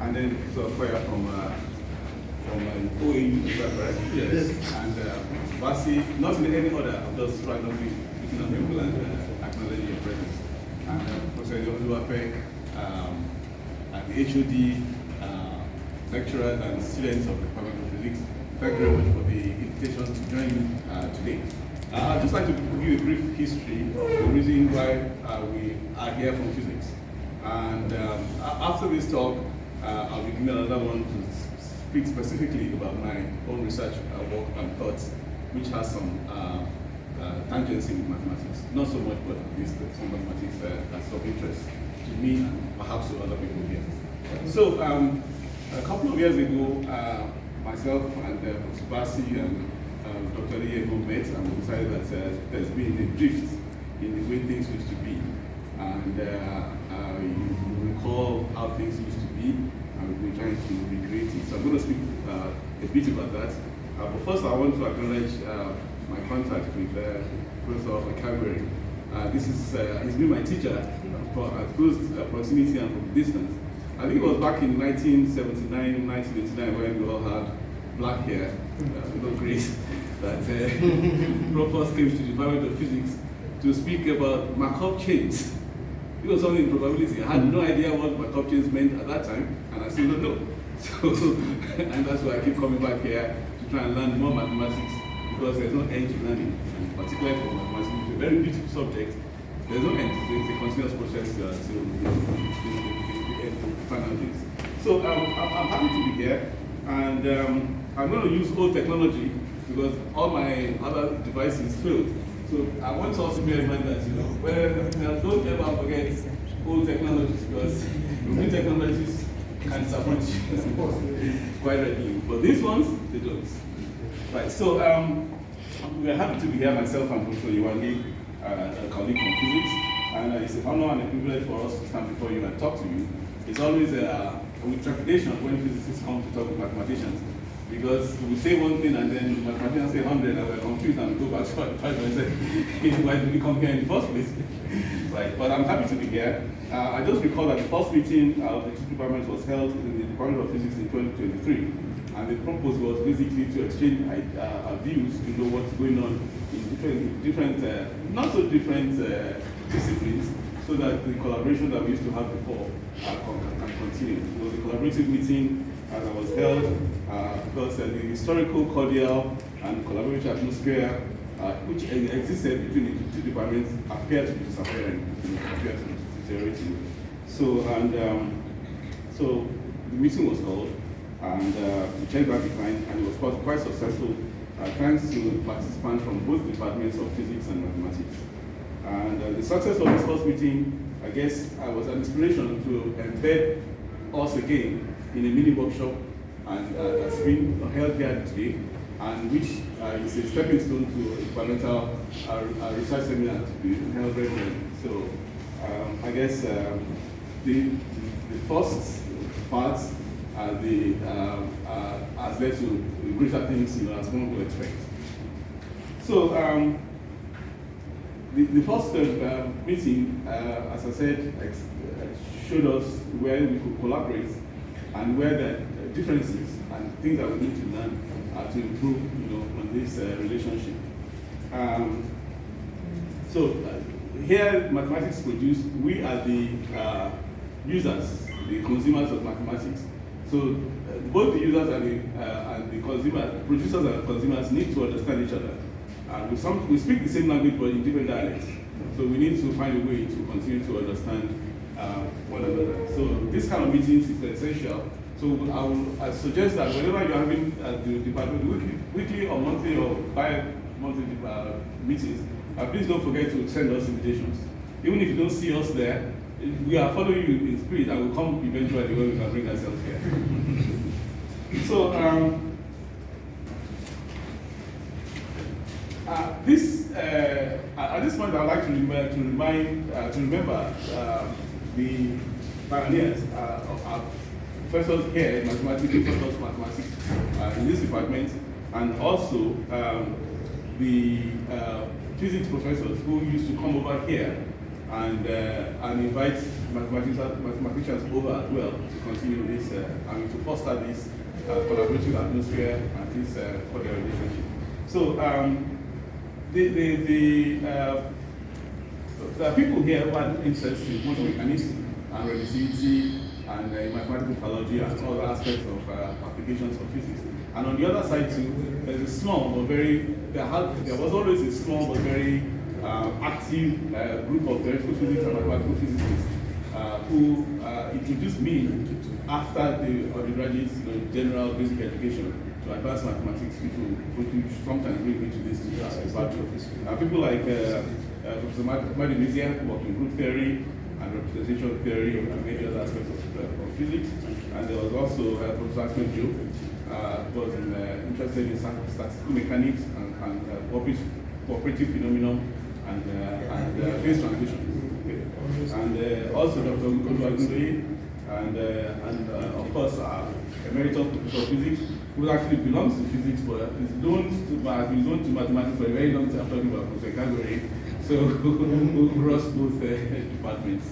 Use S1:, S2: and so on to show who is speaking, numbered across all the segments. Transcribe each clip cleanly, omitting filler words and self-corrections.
S1: and then so prayer from OAU, right? Yes. And Vasi, not in any order, I'm just randomly picking up people and acknowledging your presence. And Professor Oluwafe, and the HOD, lecturers and students of the Department of Physics, thank you very much for the invitation to join me today. I'd just like to give you a brief history of the reason why we are here from physics. And after this talk, I'll be giving another one to speak specifically about my own research work and thoughts, which has some tangency with mathematics. Not so much, but at least some mathematics that's of interest to me and perhaps to other people here. So, a couple of years ago, myself and Professor Basi and Dr. Liego met, and we decided that there's been a drift in the way things used to be. And you recall how things used to be, and we've been trying to recreate it. So I'm going to speak a bit about that. But first, I want to acknowledge my contact with Professor Okagweri. This is he's been my teacher for close proximity and from distance. I think it was back in 1979, 1989 when we all had black hair, great, that Provost came to the Department of Physics to speak about Markov chains. It was something in probability. I had no idea what Markov chains meant at that time, and I still don't know. So, and that's why I keep coming back here to try and learn more mathematics, because there's no end to learning, and particularly for mathematics, it's a very beautiful subject. There's no end. It's a continuous process to final things. So I'm happy to be here, and I'm going to use old technology because all my other devices failed. So I want to also bear in mind that, don't ever forget old technologies, because new technologies can disappoint you quite readily. But these ones, they don't. Right, so we're happy to be here, myself and Professor Iwangi, a colleague from physics, and it's an honor and a privilege for us to stand before you and talk to you. It's always with trepidation when physicists come to talk with mathematicians, because we say one thing and then the mathematicians say 100 and we're confused and we go back to and say, why did we come here in the first place? Right, but I'm happy to be here. I just recall that the first meeting of the two departments was held in the Department of Physics in 2023, and the purpose was basically to exchange views to know what's going on in different not so different disciplines, so that the collaboration that we used to have before can continue. It was a collaborative meeting as I was held, because the historical, cordial, and collaborative atmosphere which existed between the two departments appeared to be disappearing, appeared to be deteriorating. So, so the meeting was called, and we checked that decline, and it was quite successful, thanks to participants from both departments of physics and mathematics. And the success of this first meeting, I guess, was an inspiration to embed us again in a mini workshop, and that's been held here today, and which is a stepping stone to a departmental research seminar to be held regularly. So I guess the first part has led to greater things, as one would expect. So the first meeting, as I said, showed us where we could collaborate and where the differences and things that we need to learn to improve, on this relationship. So here, mathematics produced, we are the users, the consumers of mathematics. So both the users and the consumers, producers and consumers, need to understand each other. We speak the same language but in different dialects. So we need to find a way to continue to understand one another. So this kind of meetings is essential. So I suggest that whenever you're having the department weekly or monthly or bi-monthly meetings, please don't forget to send us invitations. Even if you don't see us there, we are following you in spirit and we'll come eventually when we can bring ourselves here. So at this point, I'd like to remember the pioneers of our professors here in mathematics, in this department, and also the physics professors who used to come over here and invite mathematicians over as well to continue this, to foster this collaborative atmosphere and this cordial relationship. So there are people here who are interested in quantum mechanics and relativity and mathematical pathology and other aspects of applications of physics. And on the other side too, there's a small but there was always a small but very active group of theoretical physics and mathematical physicists who introduced me after the undergraduate general basic education to advanced mathematics, which sometimes bring me to this department. People like Professor Madinizia, who worked in group theory and representation theory and many other aspects of physics. And there was also Professor Ahmed Joe, who was interested in statistical mechanics and cooperative phenomenon and phase transition. Okay. And also Dr. Oluwagundoye, and of course Emeritus Professor of Physics, who actually belongs to physics, but is known to mathematics for a very long time. I'm talking about Professor Kagore, so who cross both departments.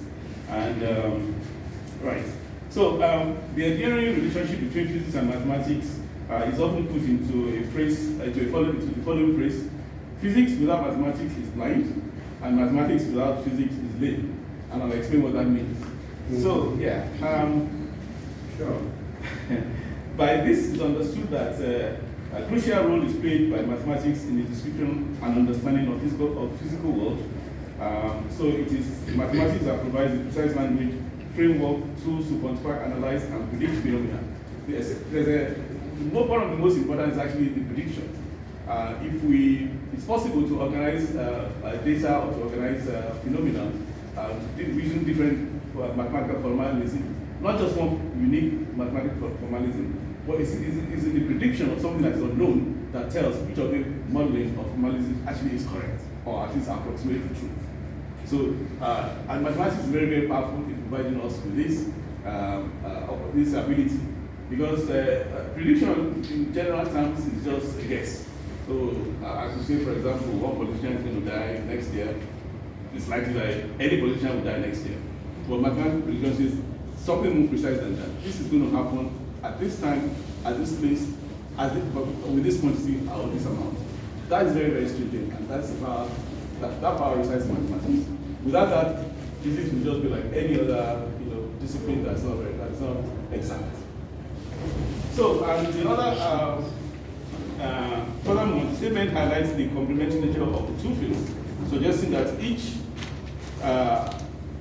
S1: And right. So the enduring relationship between physics and mathematics is often put into a phrase, into the following phrase: physics without mathematics is blind, and mathematics without physics is lame. And I'll explain what that means. So yeah, sure. By this is understood that a crucial role is played by mathematics in the description and understanding of physical world. So it is mathematics that provides the precise language, framework, tools to quantify, analyze, and predict phenomena. One of the most important is actually the prediction. It's possible to organize data or to organize phenomena using different mathematical formalism, not just one unique mathematical formalism, but it's in the prediction of something that is unknown that tells which of the modeling of formalism actually is correct, or at least approximately true. So, and mathematics is very, very powerful in providing us with this ability, because prediction in general terms is just a guess. So, I could say, for example, one politician is going to die next year. It's likely that any politician will die next year. But mathematical prediction says something more precise than that. This is going to happen at this time, at this place, with this quantity, or this amount. That is very, very stringent, and that's the power. That power resides in mathematics. Without that, physics will just be like any other, discipline that's not exact. So, the other, furthermore, the statement highlights the complementary nature of the two fields, suggesting that each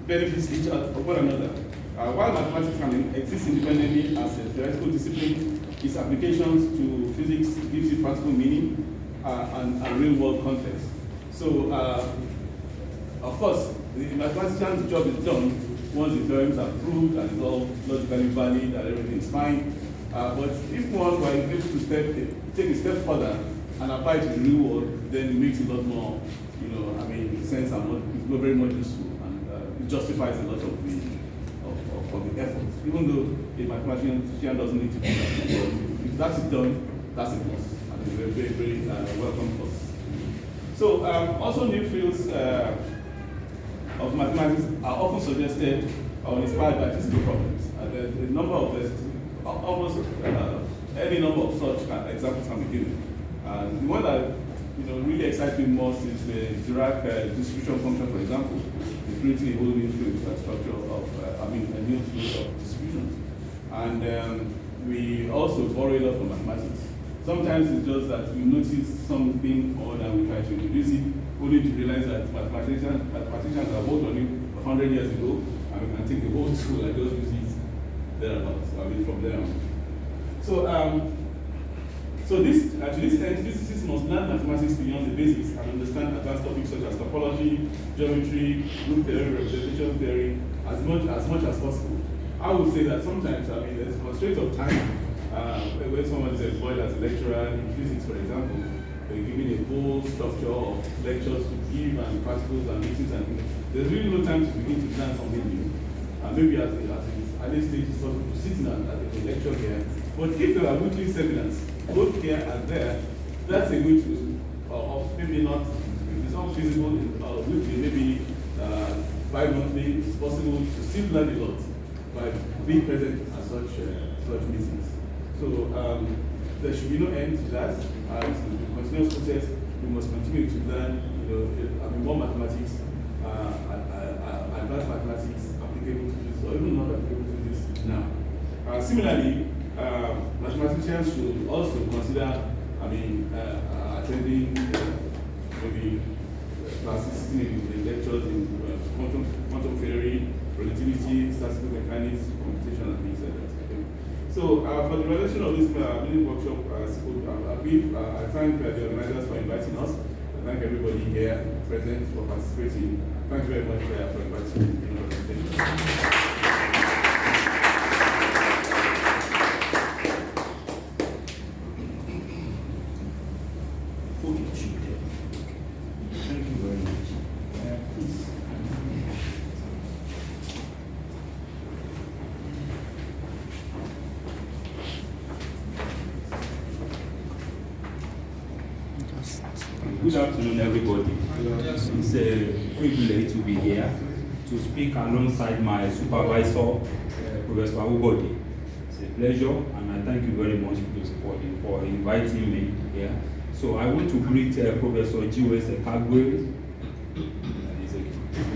S1: benefits each other of one another. While mathematics can exist independently as a theoretical discipline, its applications to physics gives it practical meaning and real-world context. So, of course, the mathematician's job is done once the theorems are proved and it's all logically valid and everything is fine. But if one were able to take a step further and apply it to the real world, then it makes a lot more, sense and it's very much useful, and it justifies a lot of the effort. Even though a mathematician doesn't need to do that, if that is done, that's a plus, and it's a very, very, very welcome plus. So also new fields of mathematics are often suggested or inspired by physical problems. The number of almost any number of such examples can be given. The one that really excites me most is the Dirac distribution function, for example. It's creating a whole new field structure of, a new field of distributions. And we also borrow a lot from mathematics. Sometimes it's just that we notice something more than we try to introduce it, only to realize that mathematicians have worked on it 100 years ago, and we can take the whole tool and just use it thereabouts, from there on. So, to this end, physicists must learn mathematics beyond the basics and understand advanced topics such as topology, geometry, group theory, representation theory, as much as possible. I would say that sometimes, there's a constraint of time. When someone is employed as a lecturer in physics, for example, they're given a whole structure of lectures to give and practicals and meetings and things. There's really no time to begin to learn something new. Maybe at this early stage, it's possible to sit down at a lecture here. But if there are weekly seminars, both here and there, that's a good tool. Or maybe not, if it's not feasible, weekly, maybe bi-monthly, it's possible to still learn a lot by being present at such meetings. So there should be no end to that. It's a continuous process. We must continue to learn, more mathematics, advanced mathematics applicable to this, or even not applicable to this now. Similarly, mathematicians should also consider, attending maybe classes, sitting in lectures in quantum theory, relativity, statistical mechanics, computation, and things like that. Okay. So for the realization of this mini workshop, I thank the organizers for inviting us. I thank everybody here present for participating. Thank you very much for inviting me.
S2: Good afternoon, everybody. It's a privilege to be here to speak alongside my supervisor, Professor Awubodi. It's a pleasure, and I thank you very much for inviting me here. So I want to greet Professor G.O.S. Kagwe.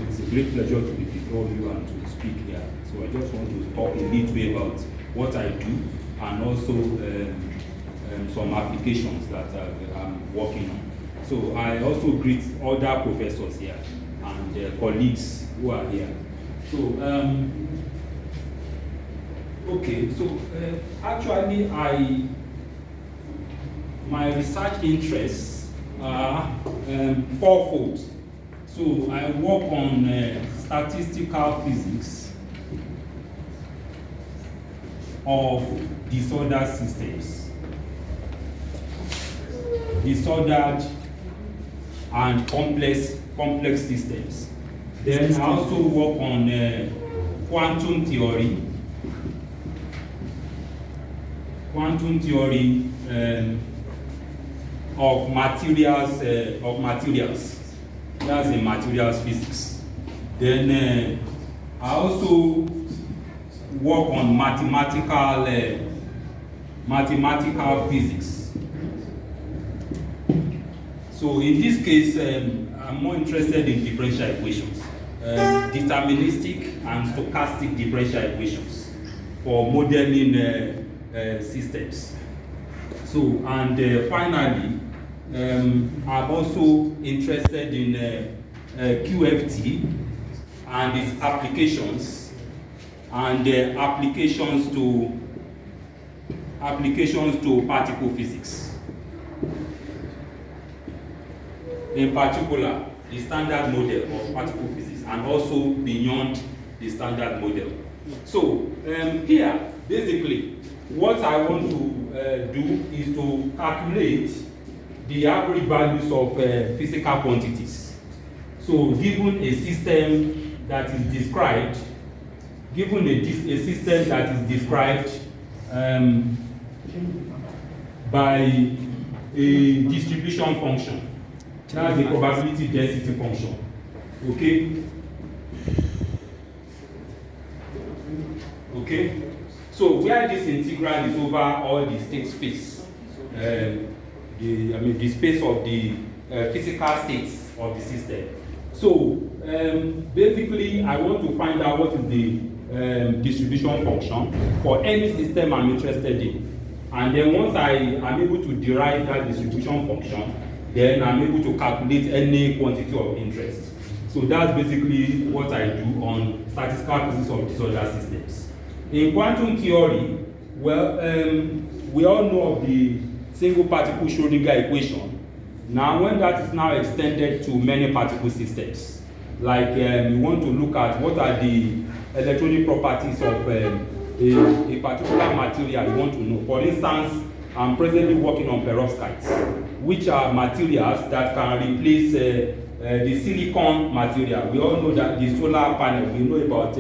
S2: It's a great pleasure to be before you and to speak here. So I just want to talk a little bit about what I do and also some applications that I'm working on. So I also greet other professors here and colleagues who are here. So, actually my research interests are fourfold. So I work on statistical physics of disordered systems, disordered and complex systems. Then I also work on quantum theory of materials. That's in materials physics. Then I also work on mathematical physics. So in this case, I'm more interested in differential equations, deterministic and stochastic differential equations for modeling systems. So, and finally, I'm also interested in QFT and its applications, and applications to particle physics. In particular, the standard model of particle physics, and also beyond the standard model. So here, basically, what I want to do is to calculate the average values of physical quantities. So given a system that is described, by a distribution function. That's the probability density function. Okay? Okay? So where this integral is over all the state space, the space of the physical states of the system. So basically, I want to find out what is the distribution function for any system I'm interested in. And then once I am able to derive that distribution function, then I'm able to calculate any quantity of interest. So that's basically what I do on statistical physics of disordered systems. In quantum theory, well, we all know of the single particle Schrödinger equation. Now, when that is now extended to many particle systems, like you want to look at what are the electronic properties of a particular material you want to know. For instance, I'm presently working on perovskites, which are materials that can replace the silicon material. We all know that the solar panel, we know about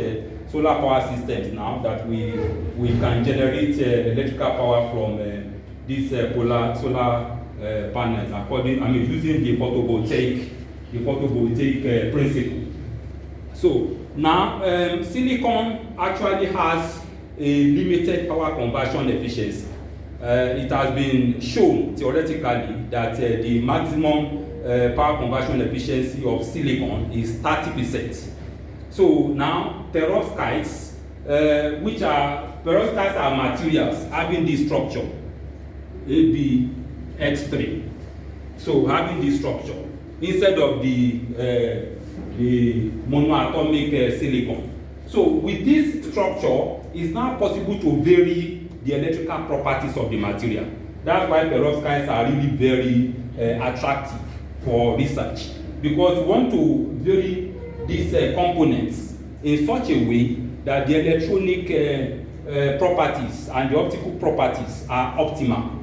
S2: solar power systems now, that we can generate electrical power from these solar panels, using the photovoltaic principle. So now silicon actually has a limited power conversion efficiency. It has been shown theoretically that the maximum power conversion efficiency of silicon is 30%. So now perovskites, perovskites are materials having this structure, AbX3. So having this structure instead of the monoatomic silicon. So with this structure, it's now possible to vary the electrical properties of the material. That's why perovskites are really very attractive for research, because we want to vary these components in such a way that the electronic properties and the optical properties are optimal.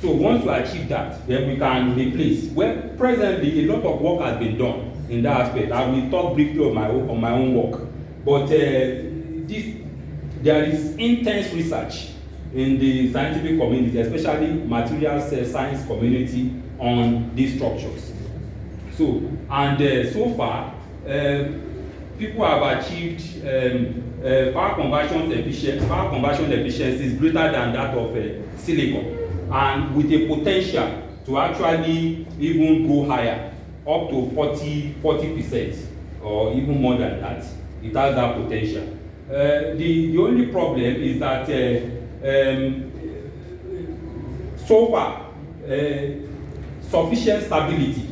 S2: So once we achieve that, then we can replace. Well, presently, a lot of work has been done in that aspect. I will talk briefly on my own work. But there is intense research in the scientific community, especially materials science community, on these structures. So, and so far, people have achieved power conversion efficiencies greater than that of silicon, and with a potential to actually even go higher, up to 40%, or even more than that. It has that potential. The only problem is that so far, sufficient stability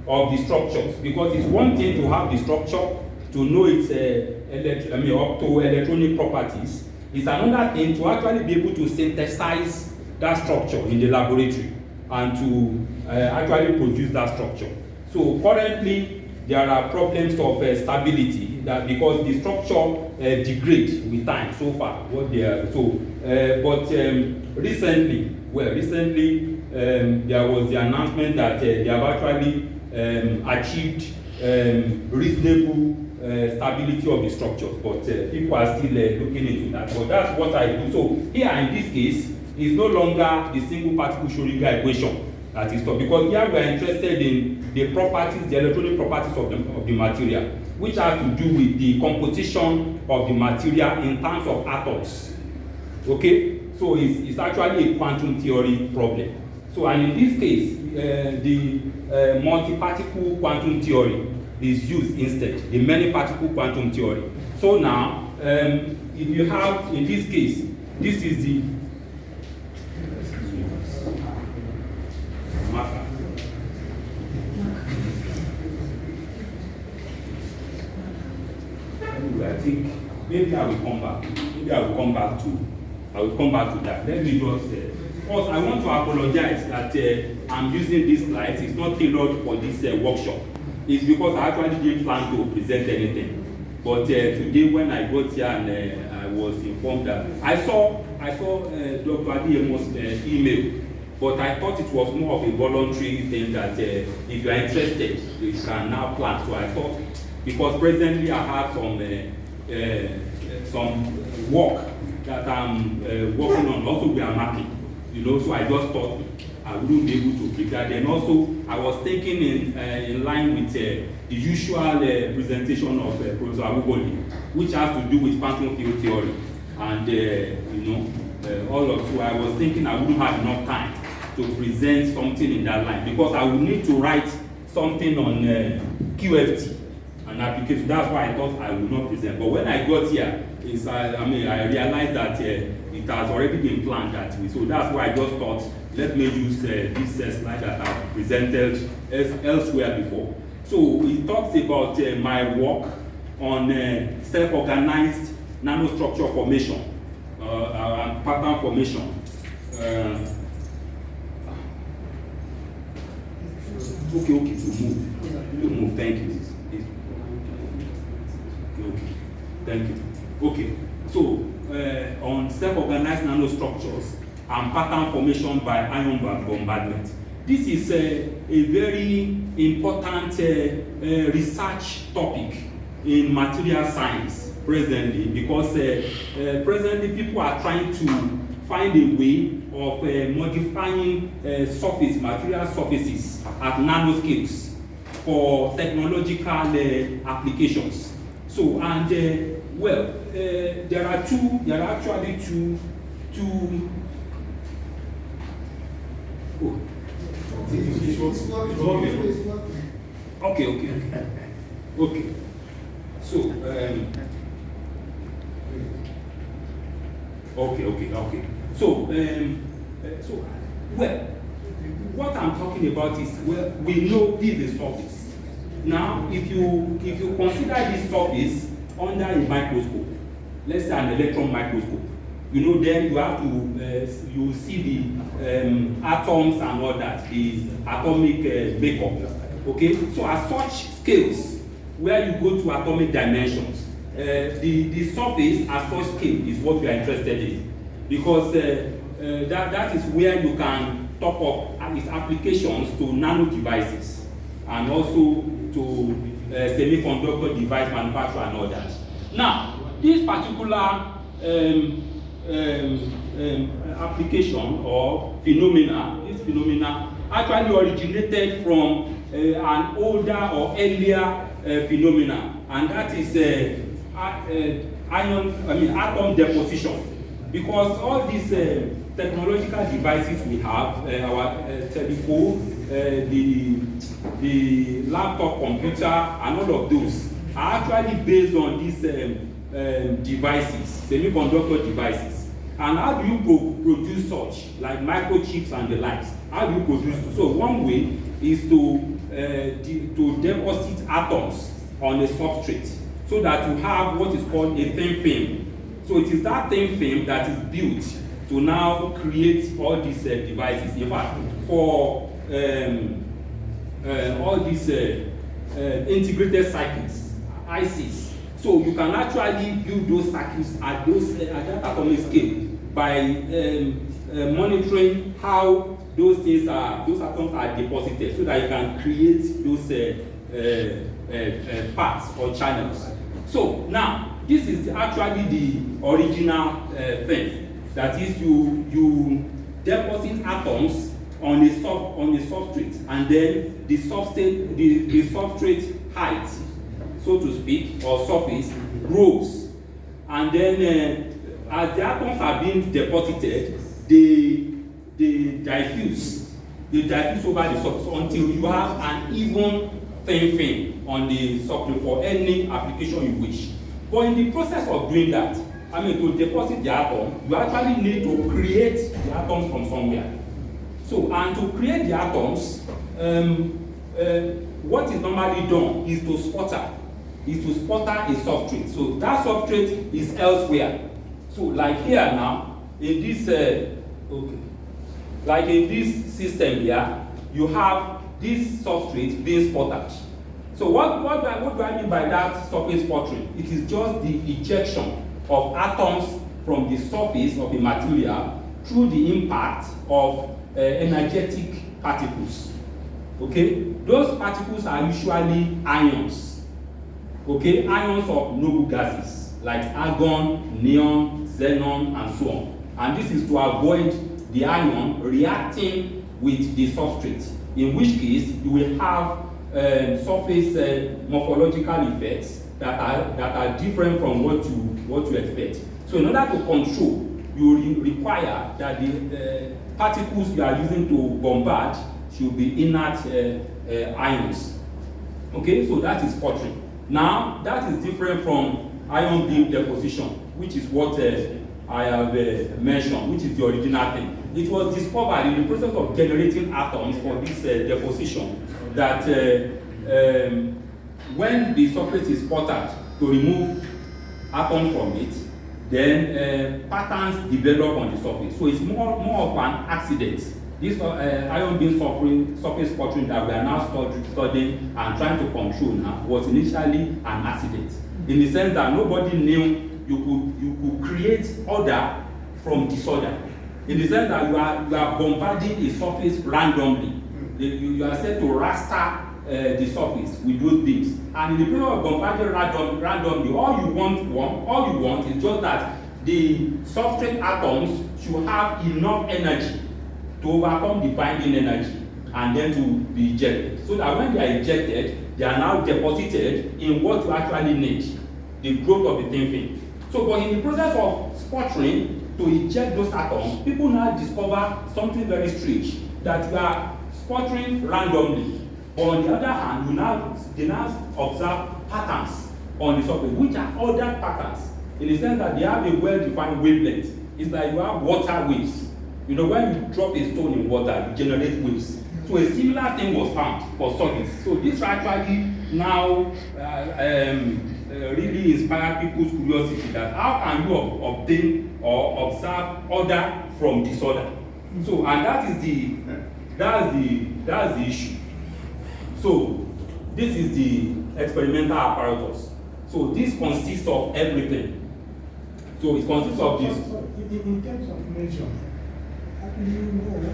S2: of the structures, because it's one thing to have the structure, to know its up to electronic properties. It's another thing to actually be able to synthesize that structure in the laboratory and to actually produce that structure. So currently, there are problems of stability, that because the structure degrades with time so far. What they are but recently, there was the announcement that they have actually achieved reasonable stability of the structures, but people are still looking into that. But that's what I do. So here in this case, it's no longer the single particle Schrödinger equation that is taught, because here we are interested in the properties, the electronic properties of the material, which has to do with the composition of the material in terms of atoms. Okay, so it's actually a quantum theory problem. So, and in this case, the multi-particle quantum theory is used instead, the many-particle quantum theory. So now, if you have, in this case, this is the marker. I think maybe I will come back. I will come back to that. Let me just first, I want to apologize that I'm using these slides. It's not tailored for this workshop. It's because I actually didn't plan to present anything. But today, when I got here and I was informed that I saw Dr. Adiemo's email, but I thought it was more of a voluntary thing that if you are interested, you can now plan. So I thought, because presently I have some work that I'm working on, also we are mapping, so I just thought I wouldn't be able to prepare. Then also, I was thinking in line with the usual presentation of Professor Abuboli, which has to do with quantum field theory, and all of so I was thinking I wouldn't have enough time to present something in that line, because I would need to write something on QFT and application. That's why I thought I would not present. But when I got here, I realized that it has already been planned that way. So that's why I just thought, let me use this slide that I've presented elsewhere before. So it talks about my work on self-organized nanostructure formation and pattern formation. Okay, to move, thank you. Okay, thank you. Okay, so on self-organized nanostructures and pattern formation by ion bombardment. This is a very important research topic in material science presently, because presently people are trying to find a way of modifying material surfaces at nanoscales for technological applications. So, and there are actually two. Oh. Okay. So, okay. So, well, what I'm talking about is, well, we know this is surface. Now, if you consider this surface under a microscope, let's say an electron microscope, then you have to you see the atoms and all that, the atomic makeup. Okay, so at such scales where you go to atomic dimensions, the surface at such scale is what we are interested in, because that is where you can talk of its applications to nano devices and also to semiconductor device manufacture and all that. Now, this particular application or phenomena, actually originated from an older or earlier phenomena, and that is atom deposition. Because all these technological devices we have, our telephone, the laptop computer, and all of those are actually based on these devices, semiconductor devices. And how do you produce such, like microchips and the likes? How do you produce? So one way is to deposit atoms on a substrate, so that you have what is called a thin film. So it is that thin film that is built to now create all these devices. In fact, for all these integrated circuits, ICs. So you can actually build those circuits at that atomic scale by monitoring how those atoms are deposited, so that you can create those parts or channels. So now, this is actually the original thing. That is, you deposit atoms on a substrate, and then the substrate height, so to speak, or surface, grows. And then as the atoms are being deposited, they diffuse over the surface until you have an even thin film on the substrate for any application you wish. But in the process of doing that, to deposit the atom, you actually need to create the atoms from somewhere. So, and to create the atoms, what is normally done is to sputter a substrate. So that substrate is elsewhere. So like here now, in this like in this system here, you have this substrate being sputtered. So what do I mean by that surface sputtering? It is just the ejection of atoms from the surface of a material through the impact of energetic particles. Okay, those particles are usually ions. Okay, ions of noble gases like argon, neon, xenon, and so on. And this is to avoid the ion reacting with the substrate, in which case you will have surface morphological effects that are different from what you expect. So in order to control, you require that the particles you are using to bombard should be inert ions. Okay, so that is sputtering. Now, that is different from ion beam deposition, which is what I have mentioned, which is the original thing. It was discovered in the process of generating atoms for this deposition that when the surface is sputtered to remove atoms from it, then patterns develop on the surface. So it's more of an accident. This ion beam surface sputtering that we are now studying and trying to control now was initially an accident, in the sense that nobody knew you could create order from disorder. In the sense that you are bombarding a surface randomly. You are said to raster the surface with those beams. And in the period of bombarding randomly, all you want is just that the substrate atoms should have enough energy to overcome the binding energy and then to be ejected. So that when they are ejected, they are now deposited in what you actually need. the growth of the thin film. So, but in the process of sputtering to eject those atoms, people now discover something very strange, that you are sputtering randomly. But on the other hand, they now observe patterns on the surface, which are ordered patterns, in the sense that they have a well-defined wavelength. It's like you have water waves. You know, when you drop a stone in water, you generate waves. So a similar thing was found for solids. So this actually now really inspire people's curiosity, that how can you obtain or observe order from disorder? So, and that's the issue. So this is the experimental apparatus. So this consists of everything. So it consists of this.
S3: So in terms of measure, how do you know the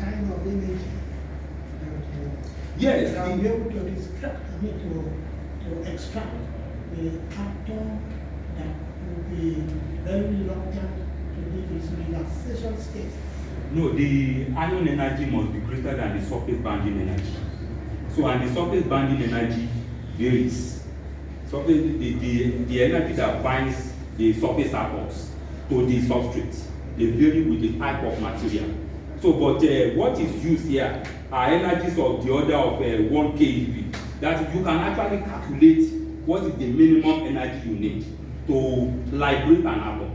S3: kind of energy
S2: Yes.
S3: that will be able to extract, to extract the atom that will be very reluctant to leave its relaxation state?
S2: No, the ion energy must be greater than the surface binding energy. So, and the surface binding energy varies. So the energy that binds the surface atoms to the substrate, they vary with the type of material. So, but what is used here are energies of the order of 1 keV. That you can actually calculate what is the minimum energy you need to liberate an atom.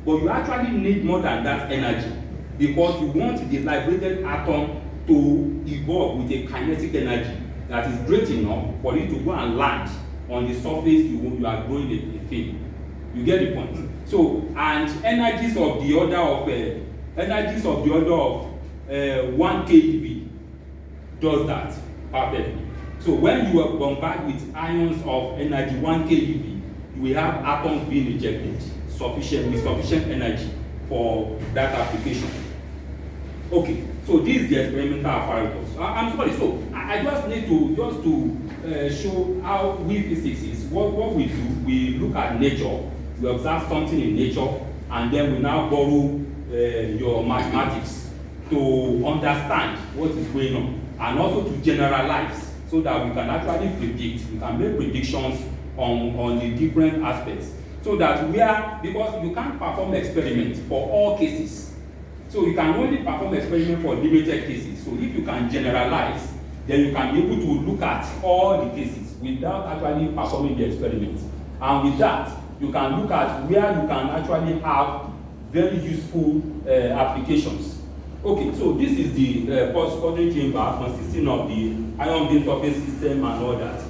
S2: But you actually need more than that energy, because you want the liberated atom to evolve with a kinetic energy that is great enough for it to go and land on the surface you are growing a film. You get the point? So, and energies of the order of 1 keV does that perfectly. So when you are bombarded with ions of energy 1 keV, you will have atoms being ejected with sufficient energy for that application. Okay, so this is the experimental apparatus. I'm sorry, so I just need to show how we physicists is. What we do, we look at nature, we observe something in nature, and then we now borrow your mathematics to understand what is going on, and also to generalize, so that we can actually predict, we can make predictions on the different aspects, so that because you can't perform experiments for all cases. So you can only perform experiments for limited cases. So if you can generalize, then you can be able to look at all the cases without actually performing the experiment. And with that, you can look at where you can actually have very useful applications. Okay, so this is the post-sputtering chamber consisting of the ion beam surface system and all that.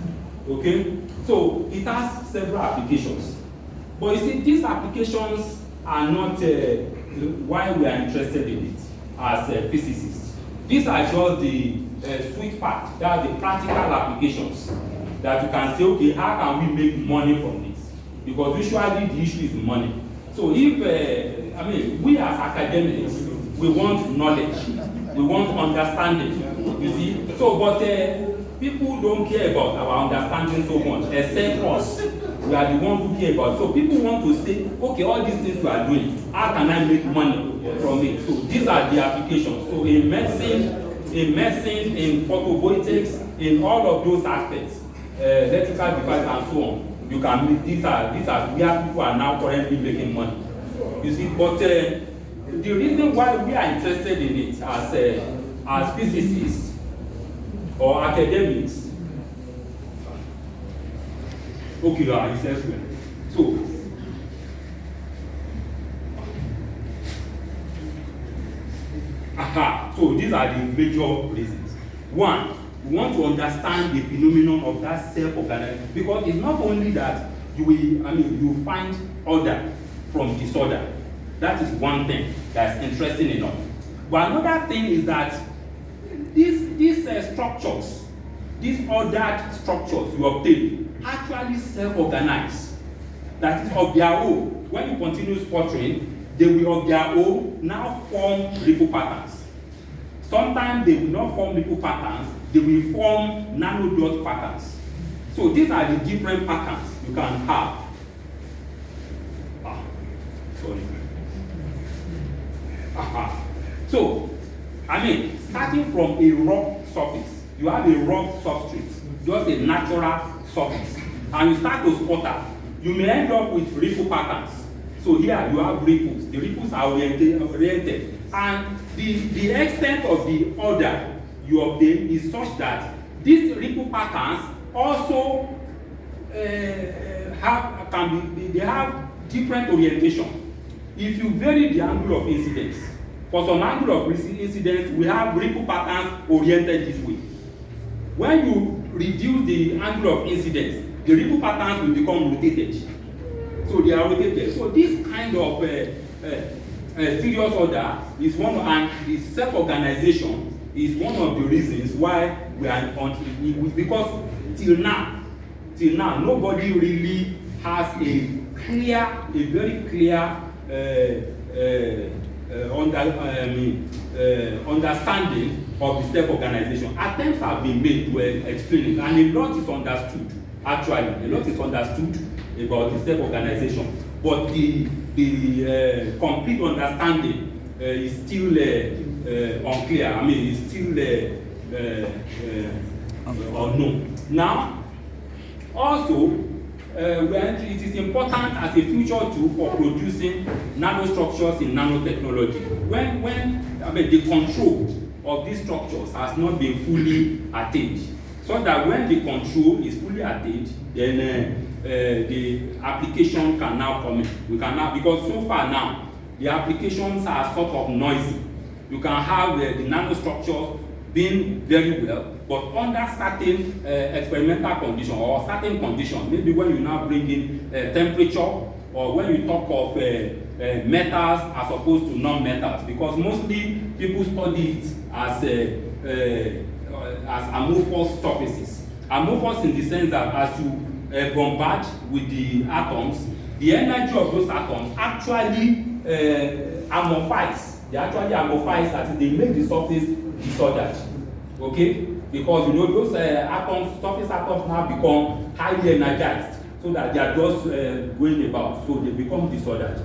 S2: Okay, so it has several applications. But you see, these applications are not why we are interested in it as physicists. These are just the sweet part, that's the practical applications that you can say, okay, how can we make money from this? Because usually the issue is money. So if, we as academics, we want knowledge, we want understanding, you see. So, but people don't care about our understanding so much, except us. We are the ones who care about it. So people want to say, okay, all these things we are doing, how can I make money from it? So these are the applications. So in medicine, in photovoltaics, in all of those aspects, electrical devices and so on, you can make, these are where people are now currently making money. You see, but the reason why we are interested in it as physicists or academics, okay, it's elsewhere. So these are the major reasons. One, we want to understand the phenomenon of that self-organization, because it's not only that you find order from disorder. That is one thing that's interesting enough. But another thing is that these structures, these ordered structures you obtain, actually self-organize. That is of their own. When you continue sputtering, they will of their own now form ripple patterns. Sometimes they will not form ripple patterns, they will form nanodot patterns. So these are the different patterns you can have. So, starting from a rough surface, you have a rough substrate, just a natural surface, and you start to sputter. you may end up with ripple patterns. So here you have ripples. The ripples are oriented. And the extent of the order you obtain is such that these ripple patterns also have different orientation. If you vary the angle of incidence, for some angle of incidence, we have ripple patterns oriented this way. When you reduce the angle of incidence, the ripple patterns will become rotated. So they are rotated. So this kind of serious order is one, and the self-organization is one of the reasons why we are on, because till now, nobody really has a very clear understanding of the self-organization. Attempts have been made to explain it, and a lot is understood. Actually, a lot is understood about the self-organization, but the complete understanding is still unclear. I mean, it's still unknown. Now, also, it is important as a future tool for producing nanostructures in nanotechnology. When the control of these structures has not been fully attained, so that when the control is fully attained, then the application can now come in. We can now, because so far now, the applications are sort of noisy. You can have the nanostructures being very well, but under certain experimental conditions or certain conditions, maybe when you now bring in temperature, or when you talk of metals as opposed to non-metals, because mostly people study it as amorphous surfaces. Amorphous in the sense that as you bombard with the atoms, the energy of those atoms actually amorphize. They actually amorphize, that is, they make the surface disordered. Okay? Because you know those atoms, surface atoms now become highly energized, so that they are just going about, so they become disordered.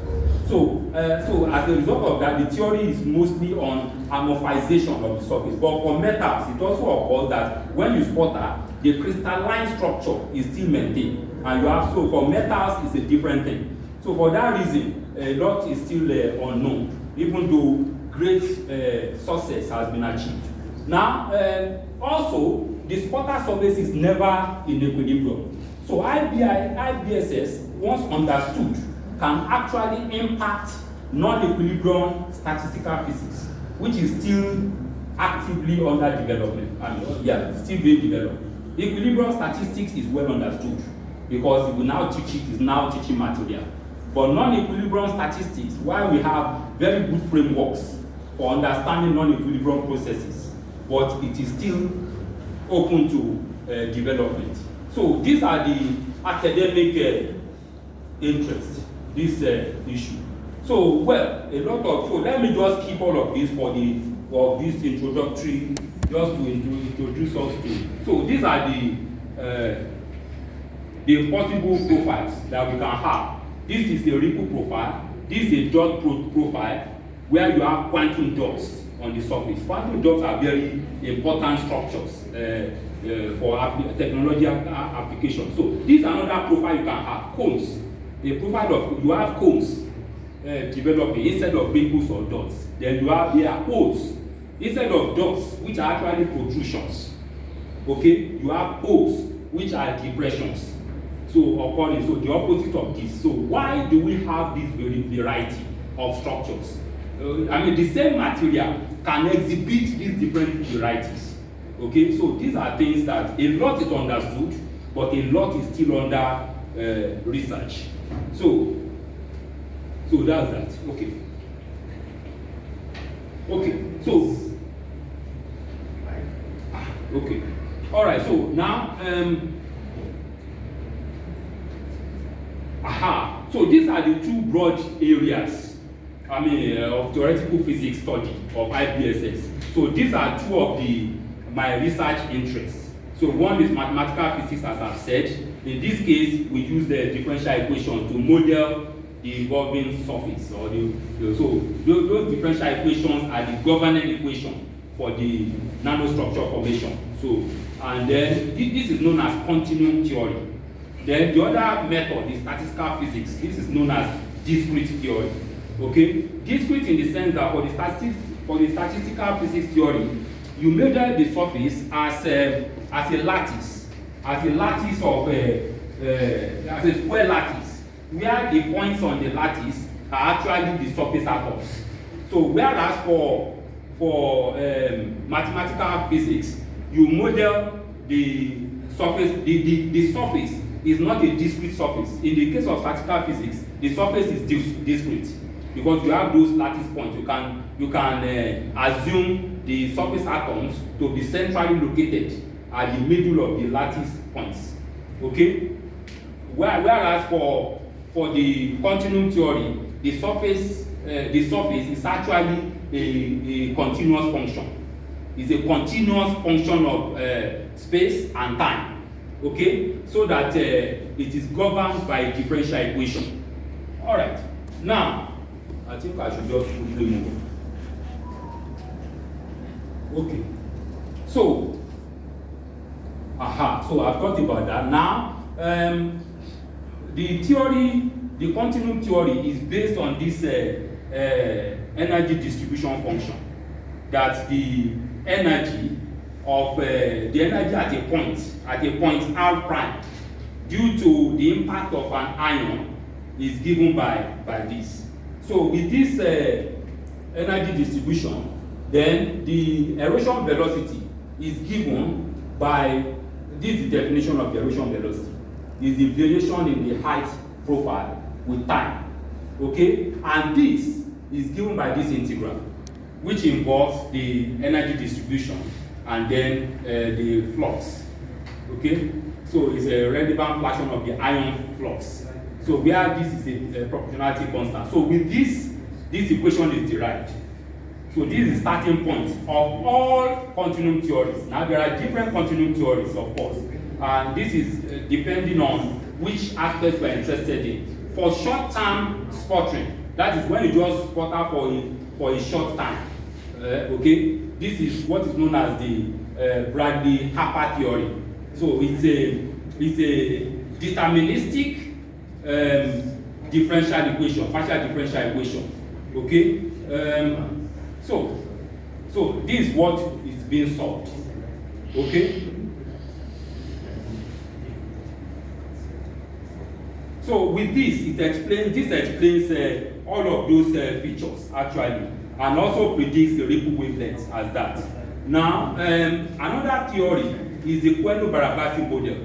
S2: So as a result of that, the theory is mostly on amorphization of the surface. But for metals, it also occurs that when you sputter, the crystalline structure is still maintained. And you have, so for metals, it's a different thing. So for that reason, a lot is still unknown, even though great success has been achieved. Now, also, the sputter surface is never in equilibrium. So IBSS, once understood, can actually impact non-equilibrium statistical physics, which is still actively under development. Still being developed. Equilibrium statistics is well understood because we now teach it, is now teaching material. But non-equilibrium statistics, while we have very good frameworks for understanding non-equilibrium processes, but it is still open to development. So these are the academic interests, this issue. So, well, a lot of, so let me just keep all of this for this introductory, just to introduce us to. So these are the possible profiles that we can have. This is the ripple profile. This is a dot profile where you have quantum dots on the surface. Quantum dots are very important structures for technology application. So this is another profile you can have, cones. The profile of, you have cones developing instead of ripples or dots. Then you have here holes instead of dots, which are actually protrusions. Okay, you have holes, which are depressions. So according, so the opposite of this. So why do we have this variety of structures? I mean, the same material can exhibit these different varieties. Okay, so these are things that a lot is understood, but a lot is still under research. So that's that. Okay. Okay. So. Okay. All right. So now. So these are the two broad areas, I mean, of theoretical physics study of IBSS. So these are two of my research interests. So one is mathematical physics, as I've said. In this case, we use the differential equations to model the evolving surface. Or so those differential equations are the governing equation for the nanostructure formation. So, and then this is known as continuum theory. Then the other method is statistical physics. This is known as discrete theory. Okay, discrete in the sense that for the statistical physics theory, you measure the surface as a lattice, as a square lattice, where the points on the lattice are actually the surface atoms. So whereas for mathematical physics, you model the surface. The surface is not a discrete surface. In the case of statistical physics, the surface is discrete because you have those lattice points. You can assume the surface atoms to be centrally located at the middle of the lattice points. Okay. Whereas for the continuum theory, the surface is actually a continuous function. It's a continuous function of space and time. Okay, so that it is governed by a differential equation. All right. Now, I think I should just quickly move on. Okay. So, so I've talked about that. Now, the continuum theory is based on this energy distribution function. That the energy of the energy at a point R prime, due to the impact of an ion, is given by this. So with this energy distribution, then the erosion velocity is given by this. Is the definition of the erosion velocity is the variation in the height profile with time. Okay, and this is given by this integral, which involves the energy distribution and then the flux. Okay, so it's a relevant fraction of the ion flux. So where this is a proportionality constant. So with this equation is derived. So this is the starting point of all continuum theories. Now there are different continuum theories, of course, and this is depending on which aspects we're interested in. For short-term sputtering, that is when you just sputter for a short time. Okay, this is what is known as the Bradley-Harper theory. So it's a deterministic differential equation, partial differential equation. Okay, so this is what is being solved. Okay. So with this, it explains all of those features actually, and also predicts the ripple wavelengths as that. Now, another theory is the Coelho-Barabasi model,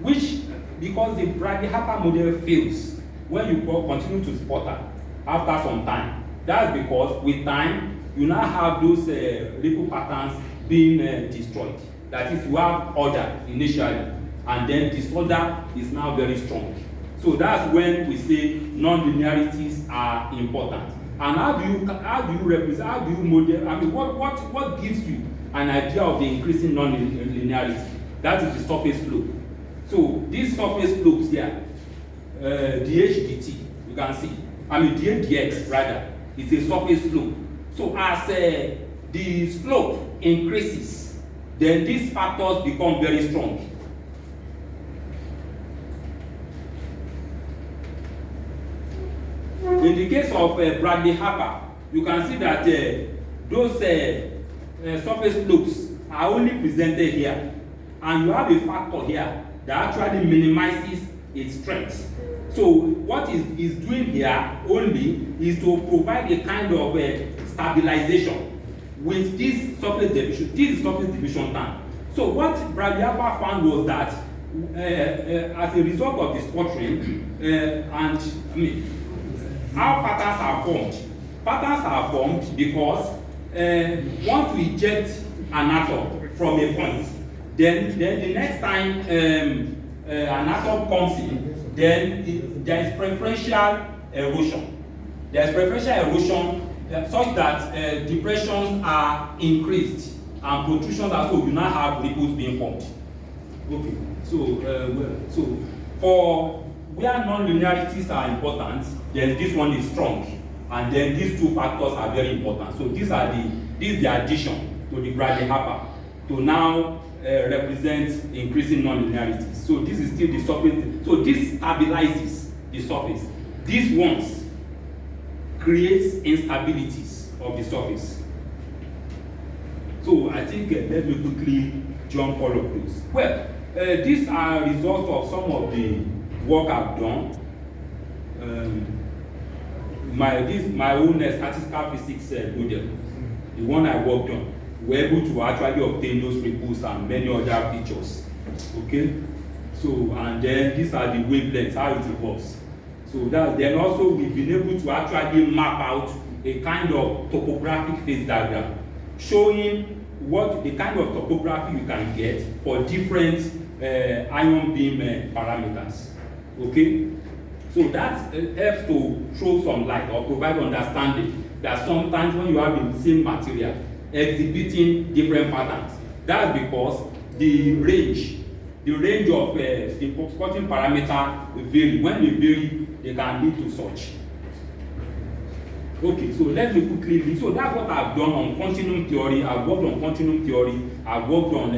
S2: which, because the Bradley-Harper model fails when you continue to sputter after some time. That's because with time, you now have those ripple patterns being destroyed. That is, you have order initially, and then disorder is now very strong. So that's when we say non-linearities are important. And how do you represent, how do you model, I mean, what gives you an idea of the increasing non-linearity? That is the surface slope. So these surface slopes here, dh dt, you can see, I mean dh dx rather, is a surface slope. So as the slope increases, then these factors become very strong. In the case of Bradley-Harper, you can see that those surface slopes are only presented here, and you have a factor here that actually minimizes its strength. So what is doing here only is to provide a kind of stabilization with this surface division. This is surface division term. So what Bradley-Harper found was that as a result of the sputtering, how patterns are formed. Patterns are formed because once we eject an atom from a point, then the next time an atom comes in, then there is preferential erosion. There is preferential erosion such that depressions are increased and protrusions are, so you now have ripples being formed. Okay, so for where non-linearities are important, then this one is strong, and then these two factors are very important. So these are the addition to the Bradley-Harper to now represents increasing nonlinearity. So this is still the surface. So this stabilizes the surface. These ones creates instabilities of the surface. So I think let me quickly jump all of those. Well, these are results of some of the work I've done. My own statistical physics model, the one I worked on, we're able to actually obtain those ripples and many other features. Okay, so and then these are the wavelengths, how it evolves. So that then also we've been able to actually map out a kind of topographic phase diagram, showing what the kind of topography you can get for different ion beam parameters. Okay, so that helps to throw some light or provide understanding that sometimes when you have the same material exhibiting different patterns, that's because the range of the spotting parameter vary. When they vary, they can lead to such. Okay, so let me quickly read. So that's what I've done on continuum theory. I've worked on continuum theory. I've worked on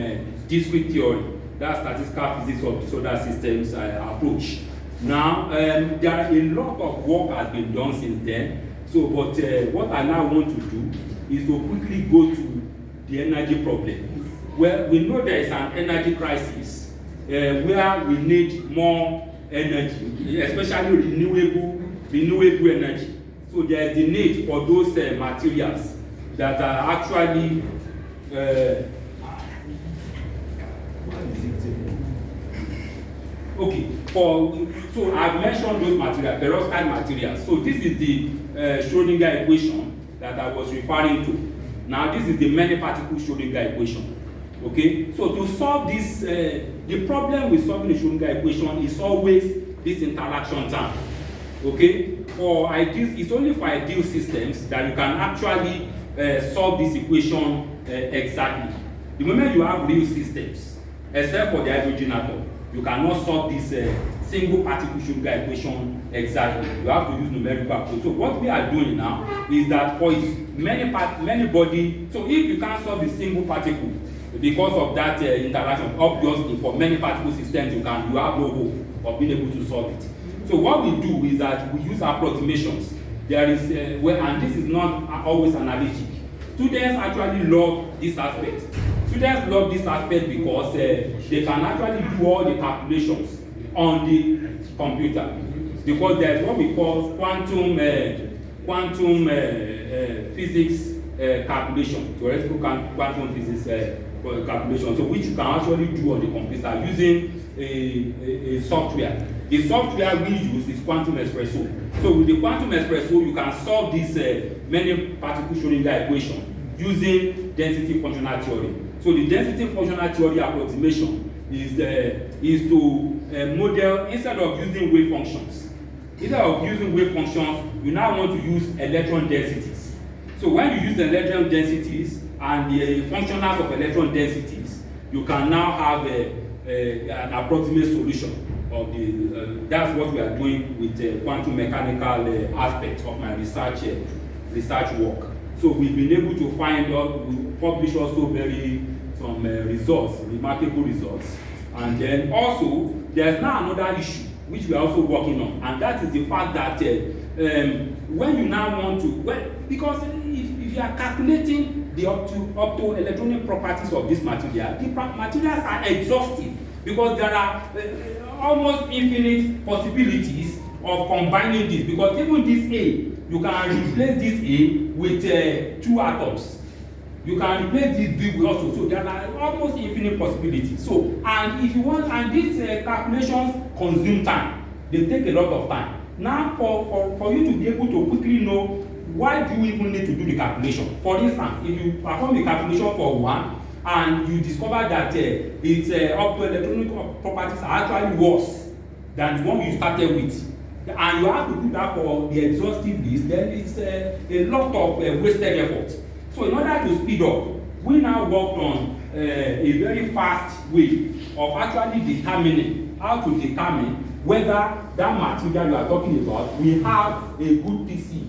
S2: discrete theory. That's statistical physics of disordered systems approach. Now, there are a lot of work has been done since then. So, but what I now want to do is to quickly go to the energy problem. Well, we know there is an energy crisis where we need more energy, especially renewable energy. So there is the need for those materials that are actually okay. So I've mentioned those materials, perovskite materials. So this is the Schrödinger equation that I was referring to. Now this is the many particle Schrödinger equation. Okay. So to solve this, the problem with solving the Schrödinger equation is always this interaction term. Okay. For ideal, it's only for ideal systems that you can actually solve this equation exactly. The moment you have real systems, except for the hydrogen atom, you cannot solve this single particle Schrödinger equation exactly. You have to use numerical approach. So what we are doing now is that for many body, so if you can't solve the single particle because of that interaction, obviously for many particle systems you have no hope of being able to solve it. So what we do is that we use approximations. There is and this is not always analytic. Students actually love this aspect. Students love this aspect because they can actually do all the calculations on the computer, because there is what we call quantum physics calculation, theoretical quantum physics calculation, so which you can actually do on the computer using a software. The software we use is Quantum Espresso. So with the Quantum Espresso, you can solve this many particle Schrödinger equation using density functional theory. So the density functional theory approximation is to model, instead of using wave functions. Instead of using wave functions, you now want to use electron densities. So when you use electron densities and the functionals of electron densities, you can now have an approximate solution of the. That's what we are doing with quantum mechanical aspects of my research work. So we've been able to find out, we publish also some results, remarkable results. And then also, there's now another issue which we are also working on, and that is the fact that when you now want to, because if you are calculating the optoelectronic properties of this material, the materials are exhaustive, because there are almost infinite possibilities of combining this, because even this A, you can replace this A with 2 atoms. You can replace this B also. So there are almost infinite possibilities. So, and if you want, and these calculations consume time. They take a lot of time. Now, for you to be able to quickly know, why do you even need to do the calculation? For instance, if you perform the calculation for 1 and you discover that its optoelectronic properties are actually worse than the one you started with, and you have to do that for the exhaustive list, then it's a lot of wasted effort. So in order to speed up, we now worked on a very fast way of actually determining how to determine whether that material you are talking about will have a good PC.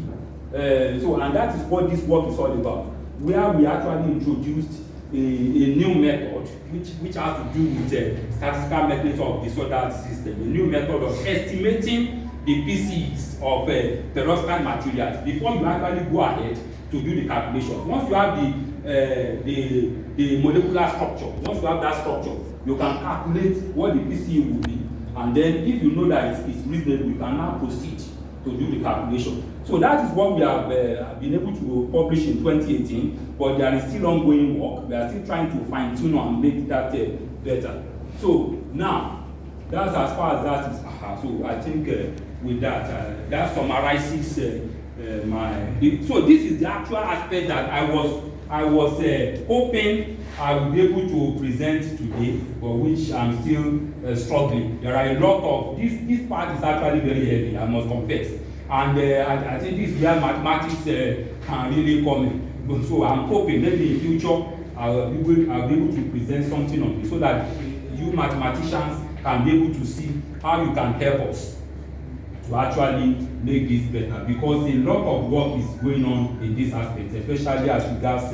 S2: And that is what this work is all about, where we actually introduced a new method which has to do with statistical methods of disordered system, a new method of estimating the PCs of perovskite materials before you actually go ahead to do the calculation. Once you have the molecular structure, once you have that structure, you can calculate what the PCE will be, and then if you know that it's reasonable, you can now proceed to do the calculation. So that is what we have been able to publish in 2018, but there is still ongoing work. We are still trying to fine tune and make that better. So now, that's as far as that is. So I think with that, that summarizes so this is the actual aspect that I was hoping I would be able to present today, but which I'm still struggling. There are a lot of this part is actually very heavy, I must confess, and I think this where mathematics can really come in. So I'm hoping maybe in future I'll be able to present something on this so that you mathematicians can be able to see how you can help us to actually make this better, because a lot of work is going on in this aspect, especially as regards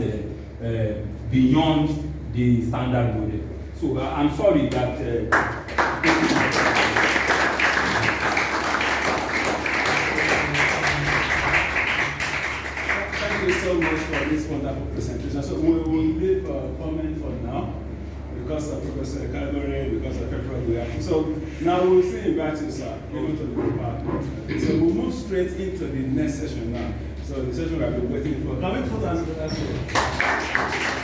S2: beyond the standard model. So I'm sorry that
S4: Thank you so much for this wonderful presentation. So we will leave a comment for now because of Professor Calgary, because of everyone we have. So now we'll see you back to sir, even to the department. So we'll move straight into the next session now. So the session we have been waiting for. Can we put hands together?